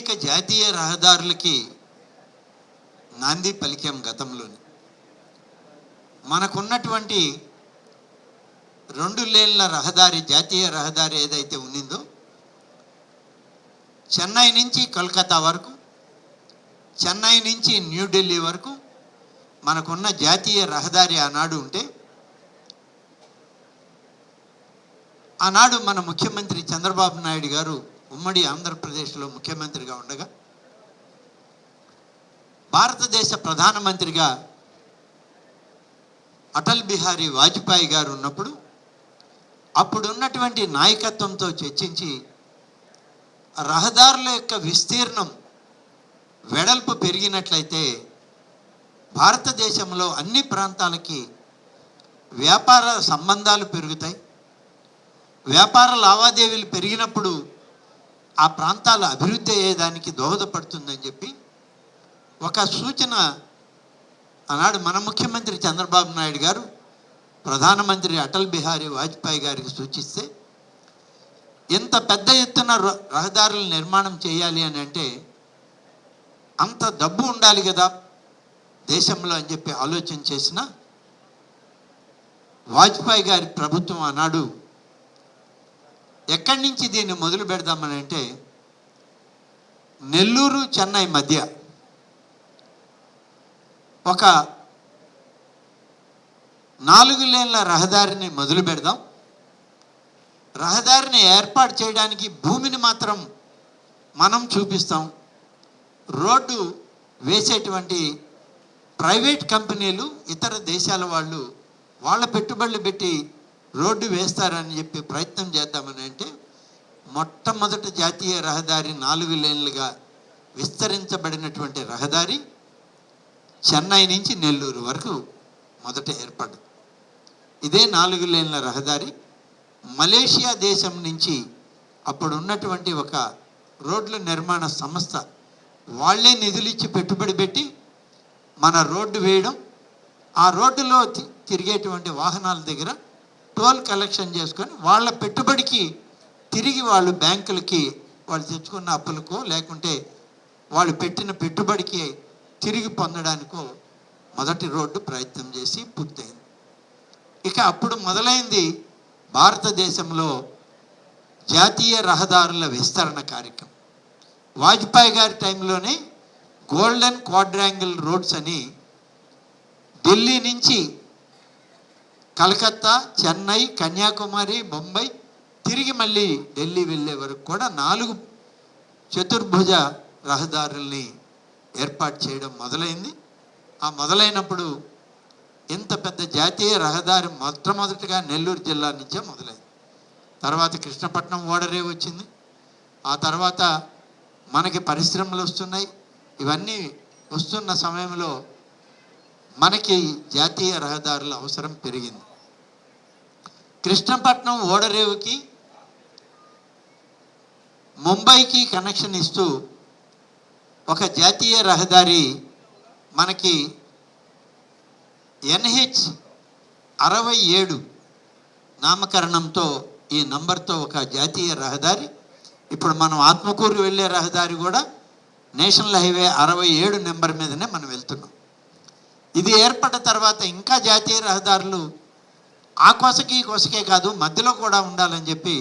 అనేక జాతీయ రహదారులకి నాంది పలికాం గతంలోని. మనకున్నటువంటి 2 లేన్ల రహదారి, జాతీయ రహదారి ఏదైతే ఉన్నిందో, చెన్నై నుంచి కోల్కతా వరకు, చెన్నై నుంచి న్యూఢిల్లీ వరకు మనకున్న జాతీయ రహదారి ఆనాడు ఉంటే, ఆనాడు మన ముఖ్యమంత్రి చంద్రబాబు నాయుడు గారు ఉమ్మడి ఆంధ్రప్రదేశ్లో ముఖ్యమంత్రిగా ఉండగా, భారతదేశ ప్రధానమంత్రిగా అటల్ బిహారీ వాజ్పేయి గారు ఉన్నప్పుడు, అప్పుడున్నటువంటి నాయకత్వంతో చర్చించి రహదారుల యొక్క విస్తీర్ణం వెడల్పు పెరిగినట్లయితే భారతదేశంలో అన్ని ప్రాంతాలకి వ్యాపార సంబంధాలు పెరుగుతాయి. వ్యాపార లావాదేవీలు పెరిగినప్పుడు ఆ ప్రాంతాల అభివృద్ధి అయ్యేదానికి దోహదపడుతుందని చెప్పి ఒక సూచన ఆనాడు మన ముఖ్యమంత్రి చంద్రబాబు నాయుడు గారు ప్రధానమంత్రి అటల్ బిహారీ వాజ్పేయి గారికి సూచిస్తే, ఎంత పెద్ద ఎత్తున రహదారుల నిర్మాణం చేయాలి అని అంటే అంత డబ్బు ఉండాలి కదా దేశంలో అని చెప్పి ఆలోచన చేసిన వాజ్పేయి గారి ప్రభుత్వం ఆనాడు ఎక్కడి నుంచి దీన్ని మొదలు పెడదామని అంటే, నెల్లూరు చెన్నై మధ్య ఒక 4 లేన్ల రహదారిని మొదలు పెడదాం. రహదారిని ఏర్పాటు చేయడానికి భూమిని మాత్రం మనం చూపిస్తాం. రోడ్డు వేసేటువంటి ప్రైవేట్ కంపెనీలు, ఇతర దేశాల వాళ్ళు వాళ్ళ పెట్టుబడులు పెట్టి రోడ్డు వేస్తారని చెప్పి ప్రయత్నం చేద్దామని అంటే, మొట్టమొదటి జాతీయ రహదారి 4 లేన్లుగా విస్తరించబడినటువంటి రహదారి చెన్నై నుంచి నెల్లూరు వరకు మొదట ఏర్పడింది. ఇదే 4 లేన్ల రహదారి మలేషియా దేశం నుంచి అప్పుడు ఉన్నటువంటి ఒక రోడ్ల నిర్మాణ సంస్థ వాళ్ళే నిధులు ఇచ్చి పెట్టుబడి పెట్టి మన రోడ్డు వేయడం, ఆ రోడ్డులో తిరిగేటువంటి వాహనాల దగ్గర టోల్ కలెక్షన్ చేసుకొని వాళ్ళ పెట్టుబడికి తిరిగి వాళ్ళు బ్యాంకులకి వాళ్ళు తెచ్చుకున్న అప్పులకో లేకుంటే వాళ్ళు పెట్టిన పెట్టుబడికి తిరిగి పొందడానికో మొదటి రోడ్డు ప్రయత్నం చేసి పూర్తయింది. ఇక అప్పుడు మొదలైంది భారతదేశంలో జాతీయ రహదారుల విస్తరణ కార్యక్రమం. వాజ్పేయి గారి టైంలోనే గోల్డెన్ క్వాడ్రాంగిల్ రోడ్స్ అని ఢిల్లీ నుంచి కలకత్తా, చెన్నై, కన్యాకుమారి, బొంబాయి తిరిగి మళ్ళీ ఢిల్లీ వెళ్ళే వరకు కూడా 4 చతుర్భుజ రహదారుల్ని ఏర్పాటు చేయడం మొదలైంది. ఆ మొదలైనప్పుడు ఇంత పెద్ద జాతీయ రహదారి మొట్టమొదటిగా నెల్లూరు జిల్లా నుంచే మొదలైంది. తర్వాత కృష్ణపట్నం ఓడరే వచ్చింది. ఆ తర్వాత మనకి పరిశ్రమలు వస్తున్నాయి. ఇవన్నీ వస్తున్న సమయంలో మనకి జాతీయ రహదారుల అవసరం పెరిగింది. కృష్ణపట్నం ఓడరేవుకి ముంబైకి కనెక్షన్ ఇస్తూ ఒక జాతీయ రహదారి మనకి NH-67 నామకరణంతో, ఈ నంబర్తో ఒక జాతీయ రహదారి, ఇప్పుడు మనం ఆత్మకూరు వెళ్ళే రహదారి కూడా నేషనల్ హైవే 67 నెంబర్ మీదనే మనం వెళ్తున్నాం. ఇది ఏర్పడిన తర్వాత ఇంకా జాతీయ రహదారులు ఆ కొసకే కాదు మధ్యలో కూడా ఉండాలని చెప్పి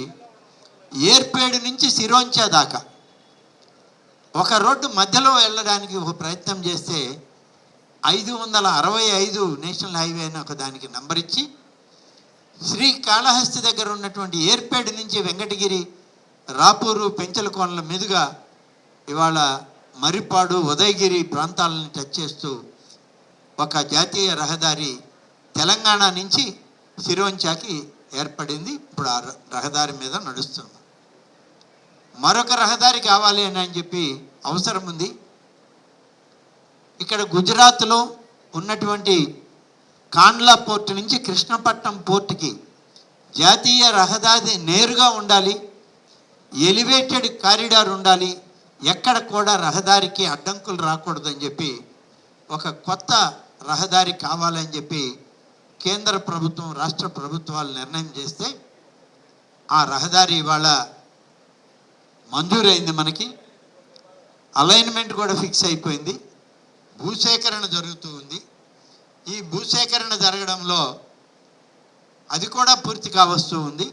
ఏర్పేడు నుంచి సిరోంచా దాకా ఒక రోడ్డు మధ్యలో వెళ్ళడానికి ఒక ప్రయత్నం చేస్తే 565 నేషనల్ హైవే అని ఒక దానికి నంబర్ ఇచ్చి, శ్రీకాళహస్తి దగ్గర ఉన్నటువంటి ఏర్పేడు నుంచి వెంకటగిరి, రాపూరు, పెంచలకోనల మీదుగా ఇవాళ మరిపాడు, ఉదయగిరి ప్రాంతాలను టచ్ చేస్తూ ఒక జాతీయ రహదారి తెలంగాణ నుంచి సిరోంచాకి ఏర్పడింది. ఇప్పుడు ఆ రహదారి మీద నడుస్తుంది. మరొక రహదారి కావాలి అని చెప్పి అవసరం ఉంది. ఇక్కడ గుజరాత్లో ఉన్నటువంటి కాండ్లా పోర్టు నుంచి కృష్ణపట్నం పోర్టుకి జాతీయ రహదారి నేరుగా ఉండాలి, ఎలివేటెడ్ కారిడార్ ఉండాలి, ఎక్కడ కూడా రహదారికి అడ్డంకులు రాకూడదని చెప్పి ఒక కొత్త రహదారి కావాలని చెప్పి కేంద్ర ప్రభుత్వం, రాష్ట్ర ప్రభుత్వాలు నిర్ణయం చేస్తే ఆ రహదారి ఇవాళ మంజూరైంది మనకి. అలైన్మెంట్ కూడా ఫిక్స్ అయిపోయింది. భూసేకరణ జరుగుతూ ఉంది. ఈ భూసేకరణ జరగడంలో అది కూడా పూర్తి కావస్తూ ఉంది.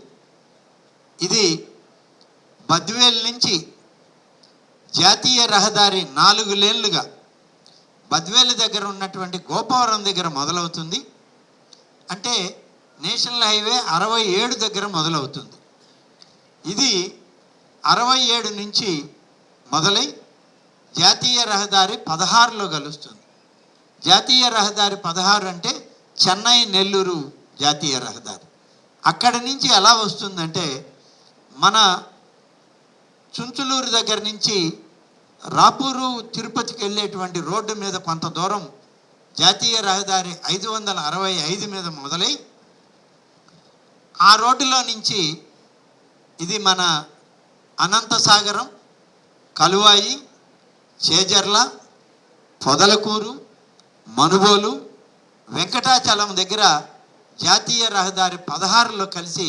ఇది బద్వేల్ నుంచి జాతీయ రహదారి 4 లేన్లుగా బద్వేలు దగ్గర ఉన్నటువంటి గోపవరం దగ్గర మొదలవుతుంది. అంటే నేషనల్ హైవే 67 దగ్గర మొదలవుతుంది. ఇది 67 నుంచి మొదలై జాతీయ రహదారి 16లో కలుస్తుంది. జాతీయ రహదారి 16 అంటే చెన్నై నెల్లూరు జాతీయ రహదారి. అక్కడి నుంచి ఎలా వస్తుందంటే మన చుంచులూరు దగ్గర నుంచి రాపూరు తిరుపతికి వెళ్ళేటువంటి రోడ్డు మీద కొంత దూరం జాతీయ రహదారి 565 మీద మొదలై ఆ రోడ్డులో నుంచి ఇది మన అనంతసాగరం, కలువాయి, చేజర్ల, పొదలకూరు, మనుబోలు, వెంకటాచలం దగ్గర జాతీయ రహదారి 16లో కలిసి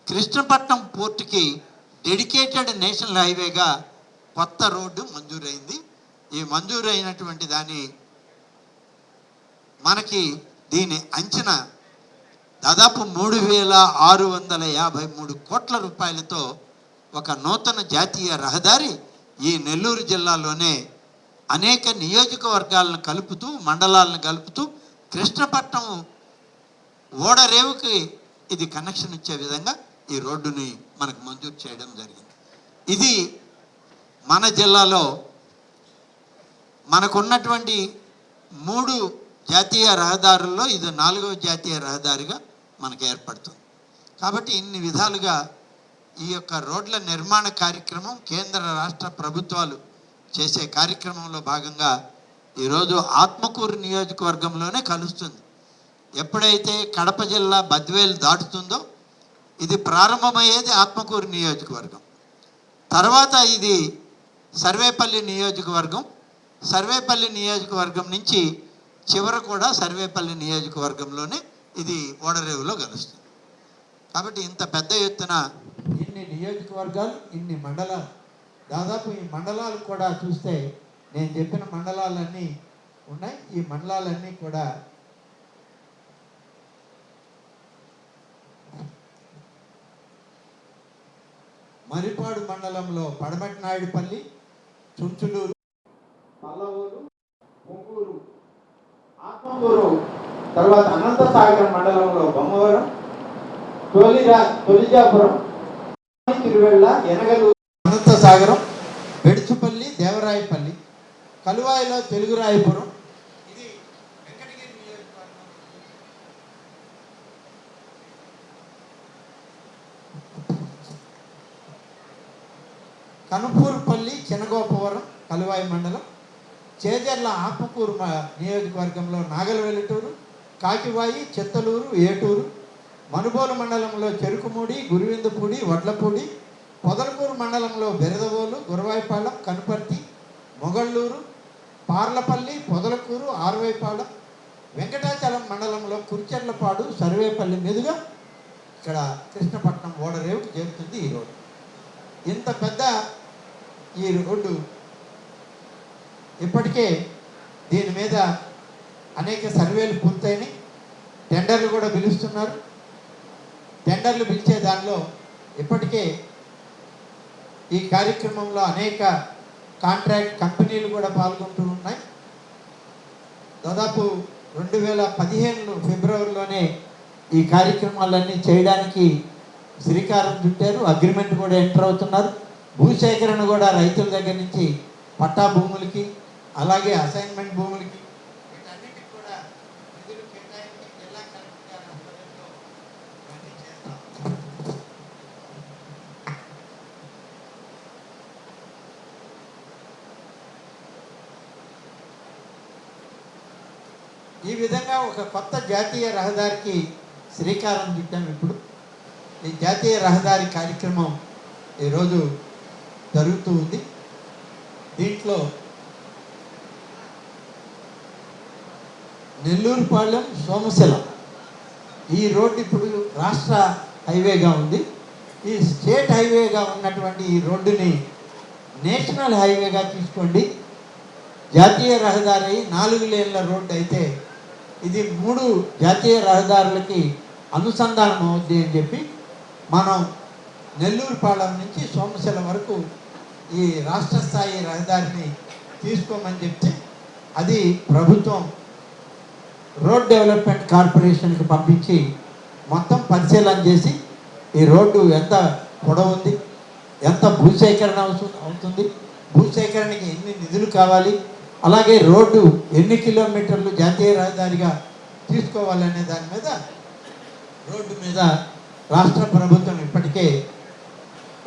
కృష్ణపట్నం పోర్టుకి డెడికేటెడ్ నేషనల్ హైవేగా కొత్త రోడ్డు మంజూరైంది. ఈ మంజూరైనటువంటి దాని మనకి దీని అంచనా దాదాపు 3653 కోట్ల రూపాయలతో ఒక నూతన జాతీయ రహదారి ఈ నెల్లూరు జిల్లాలోనే అనేక నియోజకవర్గాలను కలుపుతూ, మండలాలను కలుపుతూ కృష్ణపట్నం ఓడరేవుకి ఇది కనెక్షన్ ఇచ్చే విధంగా ఈ రోడ్డుని మనకు మంజూరు చేయడం జరిగింది. ఇది మన జిల్లాలో మనకున్నటువంటి 3 జాతీయ రహదారుల్లో ఇది 4వ జాతీయ రహదారిగా మనకు ఏర్పడుతుంది. కాబట్టి ఇన్ని విధాలుగా ఈ యొక్క రోడ్ల నిర్మాణ కార్యక్రమం కేంద్ర రాష్ట్ర ప్రభుత్వాలు చేసే కార్యక్రమంలో భాగంగా ఈరోజు ఆత్మకూరు నియోజకవర్గంలోనే కలుస్తుంది. ఎప్పుడైతే కడప జిల్లా బద్వేలు దాటుతుందో ఇది ప్రారంభమయ్యేది ఆత్మకూరు నియోజకవర్గం. తర్వాత ఇది సర్వేపల్లి నియోజకవర్గం, సర్వేపల్లి నియోజకవర్గం నుంచి చివర కూడా సర్వేపల్లి నియోజకవర్గంలోనే ఇది ఓడరేవులో కలుస్తుంది. కాబట్టి ఇంత పెద్ద ఎత్తున ఇన్ని నియోజకవర్గాలు, ఇన్ని మండలాలు, దాదాపు ఈ మండలాలు కూడా చూస్తే నేను చెప్పిన మండలాలన్నీ ఉన్నాయి. ఈ మండలాలన్నీ కూడా మరిపాడు మండలంలో పడమటి నాయుడుపల్లి, చుంచులూరు, పల్లవూరు, పొంగూరు, ఆత్మకూరు, తర్వాత అనంతసాగరం మండలంలో బొమ్మవరం, తొలిజాపురం, తిరువెళ్ళ, ఎనగలూరు, అనంతసాగరం, బెడుచుపల్లి, దేవరాయపల్లి, కలువాయిలో తెలుగురాయపురం, ఇది వెంకటగిరి నియోజకవర్గం, కనుపూరుపల్లి, చినగోపవరం, కలువాయి మండలం, చేజర్ల ఆత్మకూరు నియోజకవర్గంలో నాగలవెల్లటూరు, కాకివాయి, చిత్తలూరు, ఏటూరు, మనుబోలు మండలంలో చెరుకుమూడి, గురివిందపూడి, వడ్లపూడి, పొదలకూరు మండలంలో బెరదవోలు, గురవాయిపాలెం, కనుపర్తి, మొగళ్ళూరు, పార్లపల్లి, పొదలకూరు, ఆరువైపాలెం, వెంకటాచలం మండలంలో కుర్చెర్లపాడు, సర్వేపల్లి మీదుగా ఇక్కడ కృష్ణపట్నం ఓడరేవుకి చేరుతుంది ఈ రోడ్డు. ఇంత పెద్ద ఈ రోడ్డు ఇప్పటికే దీని మీద అనేక సర్వేలు పూర్తయినాయి. టెండర్లు కూడా పిలుస్తున్నారు. టెండర్లు పిలిచే దానిలో ఇప్పటికే ఈ కార్యక్రమంలో అనేక కాంట్రాక్ట్ కంపెనీలు కూడా పాల్గొంటూ ఉన్నాయి. దాదాపు 2015 ఫిబ్రవరిలోనే ఈ కార్యక్రమాలన్నీ చేయడానికి శ్రీకారం చుట్టారు. అగ్రిమెంట్ కూడా ఎంటర్ అవుతున్నారు. భూసేకరణ కూడా రైతుల దగ్గర నుంచి పట్టా భూములకి, అలాగే అసైన్మెంట్ భూములకి, వీటన్నిటికి కూడా నిధులు కేటాయించి జిల్లా కలెక్టర్ గారి ఆధ్వర్యంలో ఇవన్నీ చేస్తాం. ఈ విధంగా ఒక కొత్త జాతీయ రహదారికి శ్రీకారం చుట్టాం. ఇప్పుడు ఈ జాతీయ రహదారి కార్యక్రమం ఈరోజు జరుగుతూ ఉంది. దీంట్లో నెల్లూరుపాలెం, సోమశిల ఈ రోడ్డు ఇప్పుడు రాష్ట్ర హైవేగా ఉంది. ఈ స్టేట్ హైవేగా ఉన్నటువంటి ఈ రోడ్డుని నేషనల్ హైవేగా తీసుకోండి. జాతీయ రహదారి 4 లేన్ల రోడ్డు అయితే ఇది 3 జాతీయ రహదారులకి అనుసంధానం అవుద్ది అని చెప్పి మనం నెల్లూరుపాళెం నుంచి సోమశిల వరకు ఈ రాష్ట్ర స్థాయి రహదారిని తీసుకోమని చెప్తే అది ప్రభుత్వం రోడ్ డెవలప్మెంట్ కార్పొరేషన్కి పంపించి మొత్తం పరిశీలన చేసి ఈ రోడ్డు ఎంత పొడవు ఉంది, ఎంత భూసేకరణ అవుతుంది, భూసేకరణకి ఎన్ని నిధులు కావాలి, అలాగే రోడ్డు ఎన్ని కిలోమీటర్లు జాతీయ రహదారిగా తీసుకోవాలనే దాని మీద రోడ్డు మీద రాష్ట్ర ప్రభుత్వం ఇప్పటికే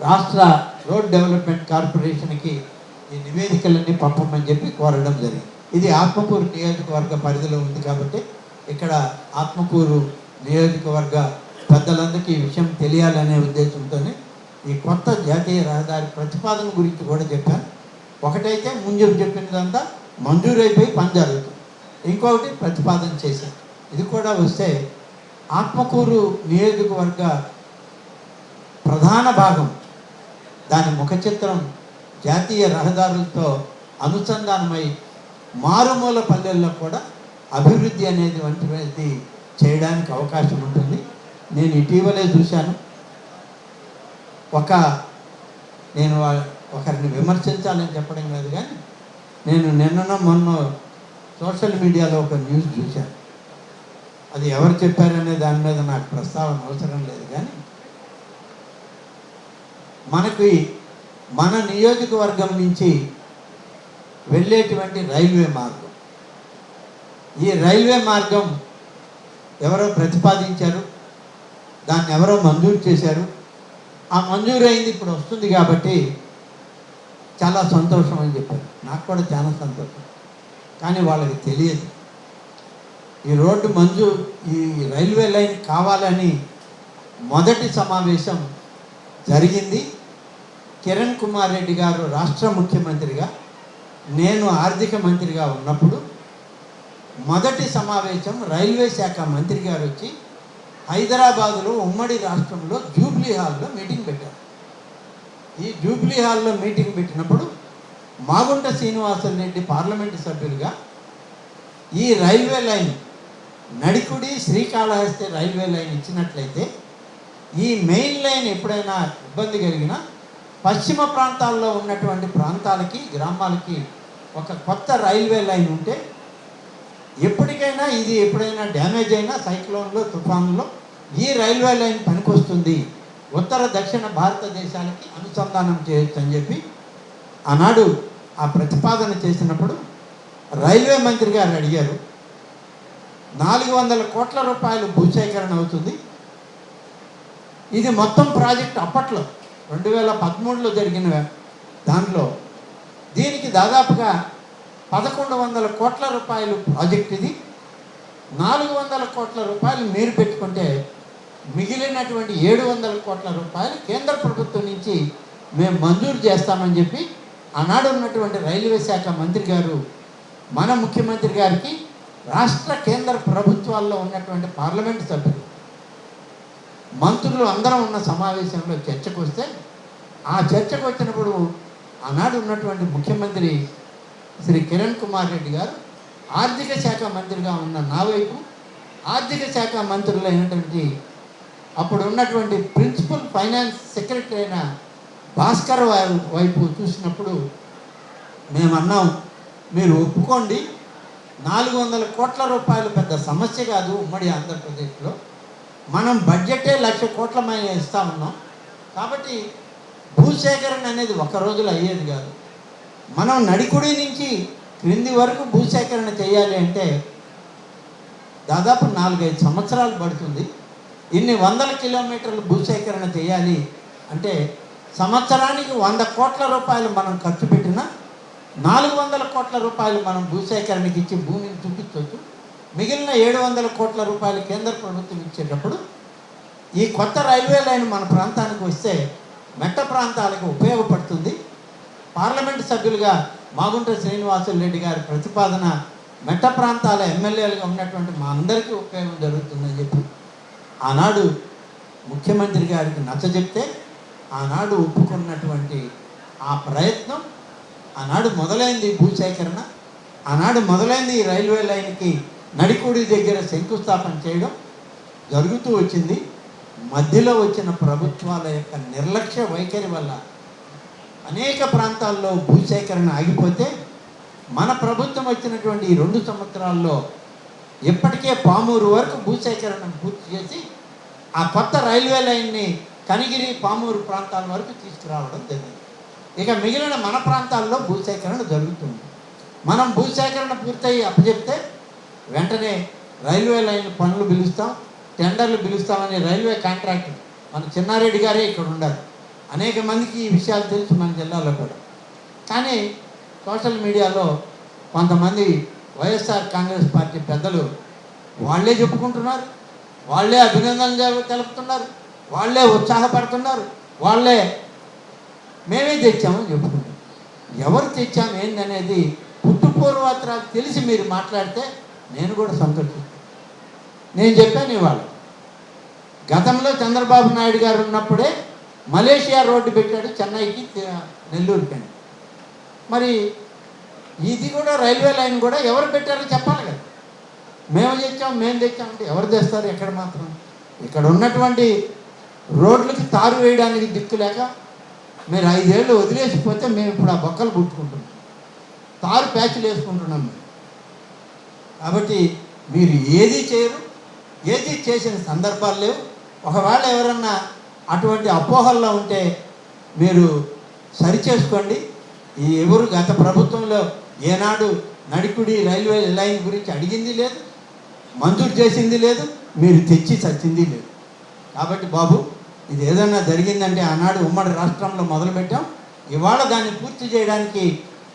రాష్ట్ర రోడ్ డెవలప్మెంట్ కార్పొరేషన్కి ఈ నివేదికలన్నీ పంపమని చెప్పి కోరడం జరిగింది. ఇది ఆత్మకూరు నియోజకవర్గ పరిధిలో ఉంది కాబట్టి ఇక్కడ ఆత్మకూరు నియోజకవర్గ పెద్దలందరికీ ఈ విషయం తెలియాలనే ఉద్దేశంతోనే ఈ కొత్త జాతీయ రహదారి ప్రతిపాదన గురించి కూడా చెప్పాను. ఒకటైతే ముందు చెప్పినదంతా మంజూరైపోయి పని జరుగుతుంది, ఇంకొకటి ప్రతిపాదన చేశాను. ఇది కూడా వస్తే ఆత్మకూరు నియోజకవర్గ ప్రధాన భాగం దాని ముఖ చిత్రం జాతీయ రహదారులతో అనుసంధానమై మారుమూల పల్లెల్లో కూడా అభివృద్ధి అనేది వంటిది చేయడానికి అవకాశం ఉంటుంది. నేను ఇటీవలే చూశాను, నేను ఒకరిని విమర్శించాలని చెప్పడం కాదు, కానీ నేను నిన్ననో మొన్న సోషల్ మీడియాలో ఒక న్యూస్ చూశాను. అది ఎవరు చెప్పారనే దాని మీద నాకు ప్రస్తావన అవసరం లేదు, కానీ మనకి మన నియోజకవర్గం నుంచి వెళ్ళేటువంటి రైల్వే మార్గం, ఈ రైల్వే మార్గం ఎవరో ప్రతిపాదించారు, దాన్ని ఎవరో మంజూరు చేశారు. ఆ మంజూరు అయింది, ఇప్పుడు వస్తుంది కాబట్టి చాలా సంతోషం అని చెప్పారు. నాకు కూడా చాలా సంతోషం, కానీ వాళ్ళకి తెలియదు ఈ రోడ్డు ఈ రైల్వే లైన్ కావాలని మొదటి సమావేశం జరిగింది. కిరణ్ కుమార్ రెడ్డి గారు రాష్ట్ర ముఖ్యమంత్రిగా, నేను ఆర్థిక మంత్రిగా ఉన్నప్పుడు మొదటి సమావేశం రైల్వే శాఖ మంత్రి గారు వచ్చి హైదరాబాదులో ఉమ్మడి రాష్ట్రంలో జూబ్లీ హాల్లో మీటింగ్ పెట్టారు. ఈ జూబ్లీ హాల్లో మీటింగ్ పెట్టినప్పుడు మాగుంట శ్రీనివాసరెడ్డి పార్లమెంటు సభ్యులుగా ఈ railway line Nadikudi Srikalahasti railway line ఇచ్చినట్లయితే ఈ మెయిన్ లైన్ ఎప్పుడైనా ఇబ్బంది కలిగినా పశ్చిమ ప్రాంతాల్లో ఉన్నటువంటి ప్రాంతాలకి గ్రామాలకి ఒక కొత్త రైల్వే లైన్ ఉంటే ఎప్పటికైనా ఇది ఎప్పుడైనా డ్యామేజ్ అయినా సైక్లోన్లో తుఫాన్లో ఈ రైల్వే లైన్ పనికొస్తుంది, ఉత్తర దక్షిణ భారతదేశాలకి అనుసంధానం చేయొచ్చు అని చెప్పి ఆనాడు ఆ ప్రతిపాదన చేసినప్పుడు రైల్వే మంత్రి గారు అడిగారు. 400 కోట్ల రూపాయలు భూసేకరణ అవుతుంది. ఇది మొత్తం ప్రాజెక్ట్ అప్పట్లో 2013లో జరిగిన దానిలో దీనికి దాదాపుగా 1100 కోట్ల రూపాయలు ప్రాజెక్ట్ ఇది. 400 కోట్ల రూపాయలు మీరు పెట్టుకుంటే మిగిలినటువంటి 700 కోట్ల రూపాయలు కేంద్ర ప్రభుత్వం నుంచి మేము మంజూరు చేస్తామని చెప్పి ఆనాడు ఉన్నటువంటి రైల్వే శాఖ మంత్రి గారు మన ముఖ్యమంత్రి గారికి రాష్ట్ర కేంద్ర ప్రభుత్వాల్లో ఉన్నటువంటి పార్లమెంటు సభ్యులు మంత్రులు అందరం ఉన్న సమావేశంలో చర్చకు వస్తే ఆ చర్చకు వచ్చినప్పుడు ఆనాడు ఉన్నటువంటి ముఖ్యమంత్రి శ్రీ కిరణ్ కుమార్ రెడ్డి గారు ఆర్థిక శాఖ మంత్రిగా ఉన్న నా వైపు, ఆర్థిక శాఖ మంత్రులు అయినటువంటి అప్పుడు ఉన్నటువంటి ప్రిన్సిపల్ ఫైనాన్స్ సెక్రటరీ అయిన భాస్కర్ వైపు చూసినప్పుడు మేము అన్నాం, మీరు ఒప్పుకోండి, 400 కోట్ల రూపాయలు పెద్ద సమస్య కాదు ఉమ్మడి ఆంధ్రప్రదేశ్లో, మనం బడ్జెటే 1,00,000 కోట్ల ఇస్తా ఉన్నాం కాబట్టి భూసేకరణ అనేది ఒక రోజులో అయ్యేది కాదు. మనం నడికుడి నుంచి క్రింది వరకు భూసేకరణ చేయాలి అంటే దాదాపు 4-5 సంవత్సరాలు పడుతుంది. ఇన్ని 100 కిలోమీటర్లు భూసేకరణ చేయాలి అంటే సంవత్సరానికి 100 కోట్ల రూపాయలు మనం ఖర్చు పెట్టినా 400 కోట్ల రూపాయలు మనం భూసేకరణకి ఇచ్చి భూమిని చూపించవచ్చు. మిగిలిన 700 కోట్ల రూపాయలు కేంద్ర ప్రభుత్వం ఇచ్చేటప్పుడు ఈ కొత్త రైల్వే లైన్ మన ప్రాంతానికి వస్తే మెట్ట ప్రాంతాలకు ఉపయోగపడుతుంది. పార్లమెంటు సభ్యులుగా మాగుంట శ్రీనివాసరెడ్డి గారి ప్రతిపాదన మెట్ట ప్రాంతాల ఎమ్మెల్యేలుగా ఉన్నటువంటి మా అందరికీ ఉపయోగం జరుగుతుందని చెప్పి ఆనాడు ముఖ్యమంత్రి గారికి నచ్చజెప్తే ఆనాడు ఒప్పుకున్నటువంటి ఆ ప్రయత్నం ఆనాడు మొదలైంది. భూసేకరణ ఆనాడు మొదలైంది. ఈ రైల్వే లైన్కి నడికూడి దగ్గర శంకుస్థాపన చేయడం జరుగుతూ వచ్చింది. మధ్యలో వచ్చిన ప్రభుత్వాల యొక్క నిర్లక్ష్య వైఖరి వల్ల అనేక ప్రాంతాల్లో భూసేకరణ ఆగిపోతే మన ప్రభుత్వం వచ్చినటువంటి ఈ 2 సంవత్సరాల్లో ఇప్పటికే పామూరు వరకు భూసేకరణ పూర్తి చేసి ఆ కొత్త రైల్వే లైన్ని కనిగిరి పామూరు ప్రాంతాల వరకు తీసుకురావడం జరిగింది. ఇక మిగిలిన మన ప్రాంతాల్లో భూసేకరణ జరుగుతుంది. మనం భూసేకరణ పూర్తయి అప్పచెప్తే వెంటనే రైల్వే లైన్ పనులు పిలుస్తాం, టెండర్లు పిలుస్తామని రైల్వే కాంట్రాక్టర్ మన చిన్నారెడ్డి గారే ఇక్కడ ఉండాలి. అనేక మందికి ఈ విషయాలు తెలుసు మన జిల్లాలో కూడా. కానీ సోషల్ మీడియాలో కొంతమంది వైఎస్ఆర్ కాంగ్రెస్ పార్టీ పెద్దలు వాళ్ళే చెప్పుకుంటున్నారు, వాళ్ళే అభినందనలు తెలుపుతున్నారు, వాళ్ళే ఉత్సాహపడుతున్నారు, వాళ్ళే మేమే తెచ్చామని చెప్పుకుంటారు. ఎవరు తెచ్చాము ఏందనేది పుట్టుపూర్వత్రాలు తెలిసి మీరు మాట్లాడితే నేను కూడా సంతోషిస్తాను. నేను చెప్పాను ఇవాళ, గతంలో చంద్రబాబు నాయుడు గారు ఉన్నప్పుడే మలేషియా రోడ్డు పెట్టాడు చెన్నైకి నెల్లూరుకి. మరి ఇది కూడా రైల్వే లైన్ కూడా ఎవరు పెట్టారో చెప్పాలి కదా. మేము తెచ్చామంటే ఎవరు తెస్తారు? ఎక్కడ మాత్రం ఇక్కడ ఉన్నటువంటి రోడ్లకి తారు వేయడానికి దిక్కు లేక మీరు 5 ఏళ్ళు వదిలేసిపోతే మేము ఇప్పుడు ఆ బొక్కలు పుట్టుకుంటున్నాం, తారు ప్యాచ్లు వేసుకుంటున్నాం మేము. కాబట్టి మీరు ఏది చేయరు, ఏది చేసిన సందర్భాలు లేవు. ఒకవేళ ఎవరన్నా అటువంటి అపోహల్లో ఉంటే మీరు సరిచేసుకోండి. ఈ ఎవరు గత ప్రభుత్వంలో ఏనాడు నడికుడి రైల్వే లైన్ గురించి అడిగింది లేదు, మంజూరు చేసింది లేదు, మీరు తెచ్చి చచ్చింది లేదు. కాబట్టి బాబు, ఇది ఏదైనా జరిగిందంటే ఆనాడు ఉమ్మడి రాష్ట్రంలో మొదలుపెట్టాం. ఇవాళ దాన్ని పూర్తి చేయడానికి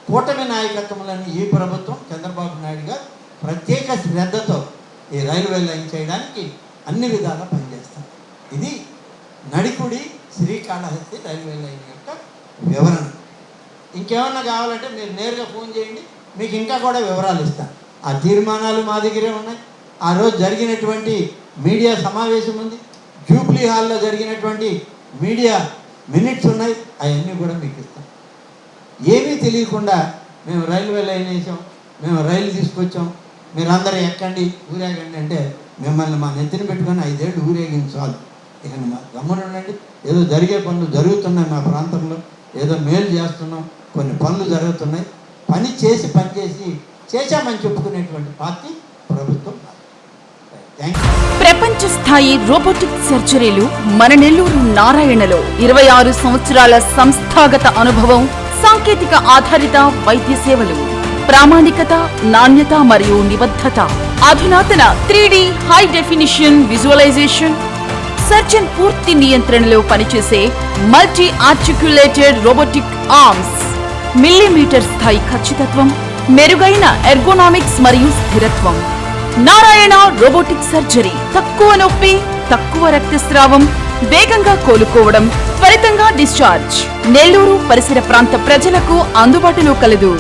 కూటమి నాయకత్వంలోని ఈ ప్రభుత్వం చంద్రబాబు నాయుడు గారు ప్రత్యేక శ్రద్ధతో ఈ రైల్వే లైన్ చేయడానికి అన్ని విధాలా పనిచేస్తాం. ఇది నడికుడి శ్రీకాళహస్తి రైల్వే లైన్ యొక్క వివరణ. ఇంకేమన్నా కావాలంటే మీరు నేరుగా ఫోన్ చేయండి, మీకు ఇంకా కూడా వివరాలు ఇస్తాను. ఆ తీర్మానాలు మా దగ్గరే ఉన్నాయి. ఆ రోజు జరిగినటువంటి మీడియా సమావేశం ఉంది, జూబ్లీ హాల్లో జరిగినటువంటి మీడియా మినిట్స్ ఉన్నాయి, అవన్నీ కూడా మీకు ఇస్తాం. ఏమీ తెలియకుండా మేము రైల్వే లైన్ వేసాం, మేము రైలు తీసుకొచ్చాం, మీరందరూ ఎక్కండి ఊరేగండి అంటే మిమ్మల్ని మా నెత్తిన పెట్టుకొని 5 ఏళ్ళు ఊరేగించాలి. ఇక మా గమ్మున ఉండండి. ఏదో జరిగే పనులు జరుగుతున్నాయి మా ప్రాంతంలో, ఏదో మేలు చేస్తున్నాం, కొన్ని పనులు జరుగుతున్నాయి. పని చేశామని చెప్పుకునేటువంటి పార్టీ ప్రభుత్వం. ప్రపంచ స్థాయి రోబోటిక్ సర్జరీలు మన నెల్లూరు నారాయణలో 26 సంవత్సరాల సంస్థాగత అనుభవం, సాంకేతిక ఆధారిత వైద్య సేవలు, ప్రామాణికత, నాణ్యత మరియు నిబద్ధత, అధునాతన 3D high definition visualisation, surgeon పూర్తి నియంత్రణలో పనిచేసే multi articulated robotic arms, millimetre స్థాయి ఖచ్చితత్వం, మెరుగైన ఎర్గోనామిక్స్ మరియు స్థిరత్వం. Narayana robotic surgery. తక్కువ నొప్పి, తక్కువ రక్తస్రావం, వేగంగా కోలుకోవడం, త్వరితంగా డిశ్చార్జ్. నెల్లూరు పరిసర ప్రాంత ప్రజలకు అందుబాటులో కలదు.